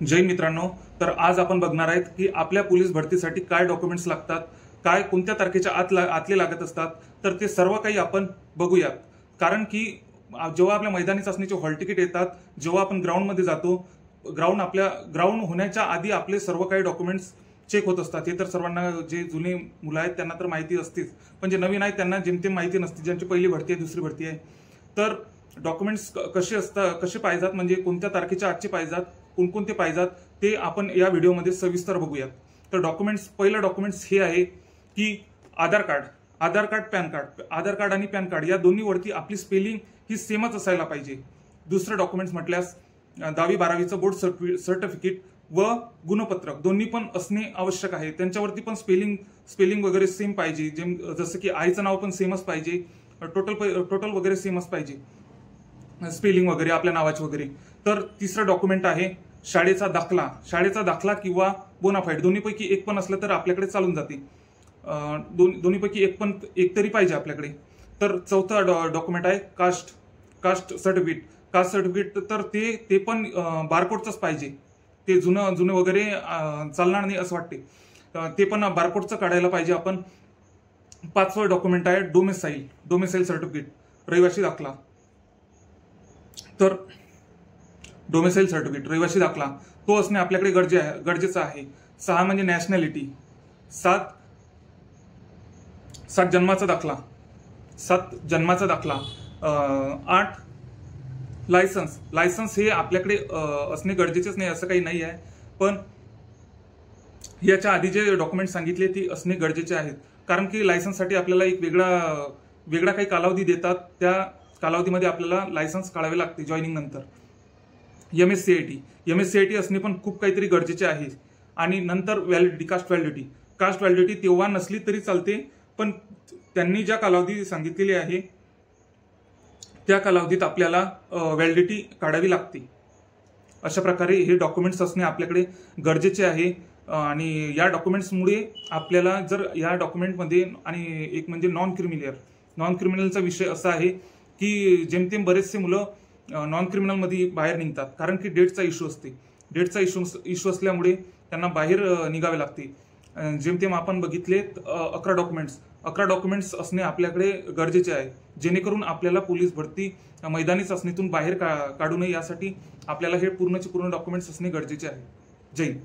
जय मित्रांनो, तर आज आपण बघणार आहेत की आपल्या पोलीस भरतीसाठी काय डॉक्युमेंट्स लागतात, काय कोणत्या तारखेच्या आतले लागत असतात, तर ते सर्व काही आपण बघूयात। कारण की जेव्हा आपल्या मैदानी चाचणीचे हॉल तिकीट येतात, जेव्हा आपण ग्राउंडमध्ये जातो, ग्राउंड होण्याच्या आधी आपले सर्व काही डॉक्युमेंट्स चेक होत असतात। हे तर सर्वांना, जे जुने मुलं आहेत त्यांना तर माहिती असतेच, पण जे नवीन आहेत त्यांना जेमतेम माहिती नसते, ज्यांची पहिली भरती आहे, दुसरी भरती आहे। तर डॉक्युमेंट्स कसे पाहिजेत, म्हणजे कोणत्या तारखेच्या आजचे पाहिजेत, कोणकोणते पाहिजेत, ते आपण या व्हिडिओमध्ये सविस्तर बघूयात। तर पहिलं डॉक्युमेंट्स हे आहे की आधार कार्ड, पॅन कार्ड। आधार कार्ड आणि पॅन कार्ड या दोन्हीवरती आपली स्पेलिंग ही सेमच असायला पाहिजे। दुसरं डॉक्युमेंट्स म्हटल्यास 10वी 12वीचं बोर्ड सर्टिफिकेट व गुणपत्रक दोन्ही पण असणे आवश्यक आहे। त्यांच्यावरती पण स्पेलिंग वगैरे सेम पाहिजे, जसं की आईचं नाव पण सेमच पाहिजे, टोटल वगैरे सेमच पाहिजे, स्पेलिंग वगैरे आपल्या नावाचे वगैरे। तर तिसरं डॉक्युमेंट आहे शाळेचा दाखला किंवा बोनाफाईड, दोन्हीपैकी एक पण असलं तर आपल्याकडे चालून जाते। दोन्हीपैकी एक तरी पाहिजे आपल्याकडे। तर चौथा डॉक्युमेंट आहे कास्ट सर्टिफिकेट। तर ते पण बारकोडचंच पाहिजे, ते जुनं वगैरे चालणार नाही असं वाटते, ते पण बारकोडचं काढायला पाहिजे आपण। पाचवं डॉक्युमेंट आहे डोमेसाईल सर्टिफिकेट, रहिवासी दाखला। तर डोमेसाईल सर्टिफिकेट, रहिवासी दाखला, तो असणे आपल्याकडे गरजेचं आहे। 6 म्हणजे नॅशनॅलिटी, 7 जन्माचा दाखला, 8 लायसन्स हे आपल्याकडे असणे गरजेचेच नाही असं काही नाही आहे, पण याच्या आधी जे डॉक्युमेंट सांगितले ते असणे गरजेचे आहेत। कारण की लायसन्ससाठी आपल्याला एक वेगळा काही कालावधी देतात, त्या कालावधीमध्ये आपल्याला लायसन्स काढावे लागते जॉईनिंग नंतर। MSCIT असणे पण खूप काहीतरी गरजेचे आहे। आणि नंतर कास्ट व्हॅलिडिटी तेव्हा नसली तरी चालते, पण त्यांनी ज्या कालावधी सांगितलेली आहे त्या कालावधीत आपल्याला व्हॅलिडिटी काढावी लागते। अशा प्रकारे हे डॉक्युमेंट्स असणे आपल्याकडे गरजेचे आहे। आणि या डॉक्युमेंट्समुळे आपल्याला, जर या डॉक्युमेंटमध्ये, आणि एक म्हणजे नॉन क्रिमिनलचा विषय असा आहे की जेमतेम बरेचसे मुलं नॉन क्रिमिनल मध्ये बाहेर निघतात, कारण की डेटचा इश्यू असल्यामुळे त्यांना बाहेर निघावे लागते। जेमतेम आपण बघितलेत 11 डॉक्युमेंट्स असणे आपल्याकडे गरजेचे आहे, जेणेकरून आपल्याला पोलीस भरती मैदानी चाचणीतून बाहेर काढू नये, यासाठी आपल्याला हे पूर्णचे पूर्ण डॉक्युमेंट्स असणे गरजेचे आहे। जय हिंद।